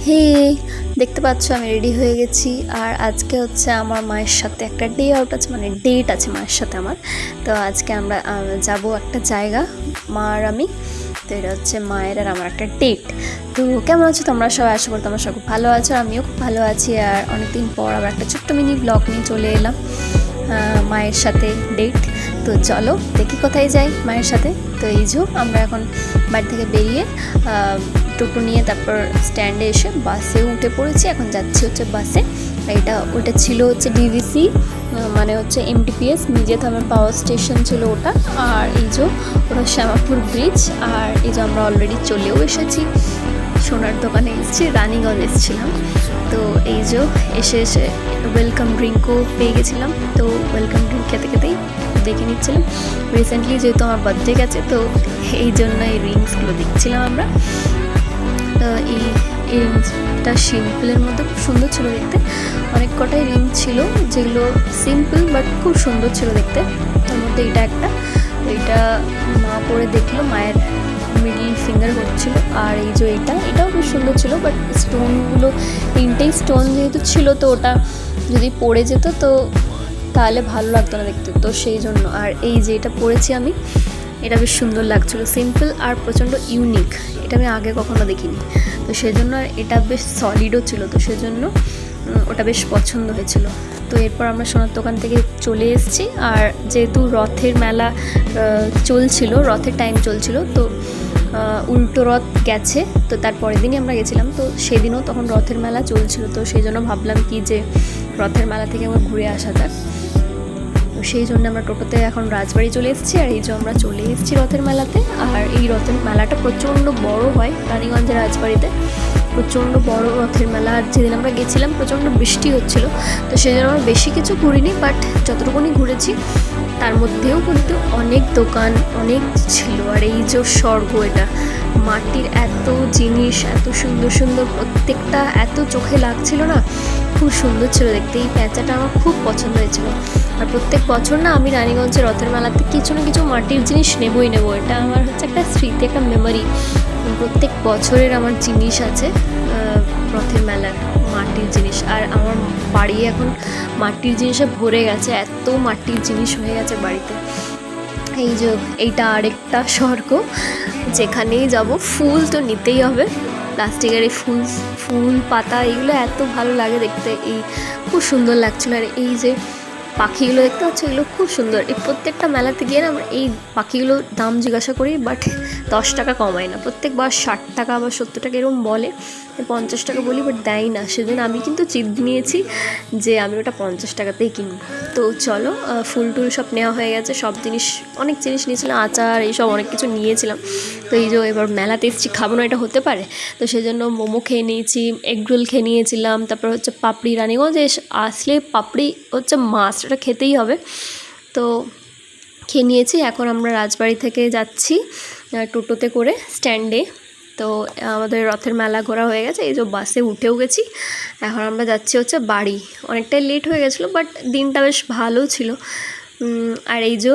হে, দেখতে পাচ্ছ আমি রেডি হয়ে গেছি। আর আজকে হচ্ছে আমার মায়ের সাথে একটা ডে আউট আছে, মানে ডেট আছে মায়ের সাথে আমার। তো আজকে আমরা যাব একটা জায়গা, মা আর আমি। তো এটা হচ্ছে মায়ের আর আমার একটা ডেট। তো কেমন আছো তোমরা সবাই? আশা করি তোমরা সব খুব ভালো আছো, আমিও খুব ভালো আছি। আর অনেকদিন পর আবার একটা ছোট্ট মিনি ব্লগ নিয়ে চলে এলাম মায়ের সাথে ডেট। তো চলো দেখি কোথায় যাই মায়ের সাথে। তো এই যে আমরা এখন বাড়ি থেকে বেরিয়ে টোটো নিয়ে তারপর স্ট্যান্ডে এসে বাসে উঠে পড়েছি। এখন যাচ্ছি হচ্ছে বাসে। ওটা ছিল হচ্ছে ডিভিসি, মানে হচ্ছে এমটিপিএস মির্জাথামের পাওয়ার স্টেশন ছিল ওটা। আর এই যে ওটা শ্যামাপুর ব্রিজ। আর এই যে আমরা অলরেডি চলেও এসেছি, সোনার দোকানে এসেছি, রানীগঞ্জ এসেছিলাম। তো এই যে এসে ওয়েলকাম ড্রিঙ্কও পেয়ে গেছিলাম। তো ওয়েলকাম ড্রিঙ্ক খেতে খেতেই দেখে নিচ্ছিলাম। রিসেন্টলি যেহেতু আমার বার্থডে গেছে, তো এই জন্য এই রিংসগুলো দেখছিলাম আমরা। তো এই রিংসটা সিম্পলের মধ্যে খুব সুন্দর ছিল দেখতে। অনেক কটাই রিং ছিল যেগুলো সিম্পল বাট খুব সুন্দর ছিল দেখতে। তার মধ্যে এটা একটা, এইটা মা পরে দেখলো, মায়ের মিডল ফিঙ্গার হচ্ছিল। আর এই যে এটাও বেশ সুন্দর ছিল, বাট স্টোনগুলো তিনটেই স্টোন যেহেতু ছিল, তো ওটা যদি পড়ে যেত তো তাহলে ভালো লাগতো না দেখতে, তো সেই জন্য। আর এই যে এটা পরেছি আমি, এটা বেশ সুন্দর লাগছিলো, সিম্পল আর প্রচণ্ড ইউনিক। এটা আমি আগে কখনো দেখিনি, তো সেই জন্য। আর এটা বেশ সলিডও ছিল, তো সেই জন্য ওটা বেশ পছন্দ হয়েছিল। তো এরপর আমরা সোনার দোকান থেকে চলে এসেছি। আর যেহেতু রথের মেলা চলছিল, রথের টাইম চলছিল, তো উল্টো রথ গেছে, তো তার পরের দিনই আমরা গেছিলাম। তো সেদিনও তখন রথের মেলা চলছিল, তো সেই জন্য ভাবলাম কি যে রথের মেলা থেকে আমরা ঘুরে আসা যাক। তো সেই জন্য আমরা টোটোতে এখন রাজবাড়ি চলে এসেছি। আর এই যে আমরা চলে এসেছি রথের মেলাতে। আর এই রথের মেলাটা প্রচণ্ড বড় হয় রানীগঞ্জের রাজবাড়িতে, প্রচণ্ড বড় রথের মেলা। আর যেদিন আমরা গেছিলাম প্রচণ্ড বৃষ্টি হচ্ছিলো, তো সেই জন্য আমরা বেশি কিছু ঘুরিনি, বাট যতটুকুনি ঘুরেছি তার মধ্যেও কিন্তু অনেক দোকান অনেক ছিল। আর এই যে স্বর্গ, এটা মাটির এত জিনিস, এত সুন্দর সুন্দর, প্রত্যেকটা এত চোখে লাগছিল না, খুব সুন্দর ছিল দেখতে। এই প্যাঁচাটা আমার খুব পছন্দ হয়েছিল। আর প্রত্যেক বছর না আমি রানীগঞ্জের রথের মেলাতে কিছু না কিছু মাটির জিনিস নেবই নেবো। এটা আমার হচ্ছে একটা স্মৃতি, একটা মেমোরি। প্রত্যেক বছরের আমার জিনিস আছে রথের মেলার, মাটির জিনিস। আর আমার বাড়ি এখন মাটির জিনিসে ভরে গেছে, এত মাটির জিনিস হয়ে গেছে বাড়িতে। এই যে এইটা আরেকটা স্বর্গ, যেখানেই যাব ফুল তো নিতেই হবে। প্লাস্টিকের এই ফুল পাতা এগুলো এত ভালো লাগে দেখতে, এই খুব সুন্দর লাগছিল। আর এই যে পাখিগুলো দেখতে পাচ্ছ, এগুলো খুব সুন্দর। এই প্রত্যেকটা মেলাতে গিয়ে না আমরা এই পাখিগুলোর দাম জিজ্ঞাসা করি, বাট 10 টাকা কমায় না, প্রত্যেকবার 60 টাকা বা 70 টাকা এরকম বলে। 50 টাকা বলি, বাট দেয় না। সেজন্য আমি কিন্তু জিদ নিয়েছি যে আমি ওটা 50 টাকাতেই কিনবো। তো চলো, ফুল টুল সব নেওয়া হয়ে গেছে, সব জিনিস, অনেক জিনিস নিয়েছিলাম, আচার এইসব অনেক কিছু নিয়েছিলাম। তো এই যে এবার মেলাতে এসেছি, খাবো না এটা হতে পারে, তো সেই জন্য মোমো খেয়ে নিয়েছি, এগরোল খেয়ে নিয়েছিলাম। তারপর হচ্ছে পাপড়ি, রানীগঞ্জে আসলে পাপড়ি হচ্ছে মাছ, এটা খেতেই হবে। তো খেয়ে নিয়েছি। এখন আমরা রাজবাড়ি থেকে যাচ্ছি টোটোতে করে স্ট্যান্ডে। তো আমাদের রথের মেলা ঘোরা হয়ে গেছে, এই যে বাসে উঠেও গেছি। এখন আমরা যাচ্ছি হচ্ছে বাড়ি। অনেকটাই লেট হয়ে গেছিলো, বাট দিনটা বেশ ভালো ছিল। আর এই যে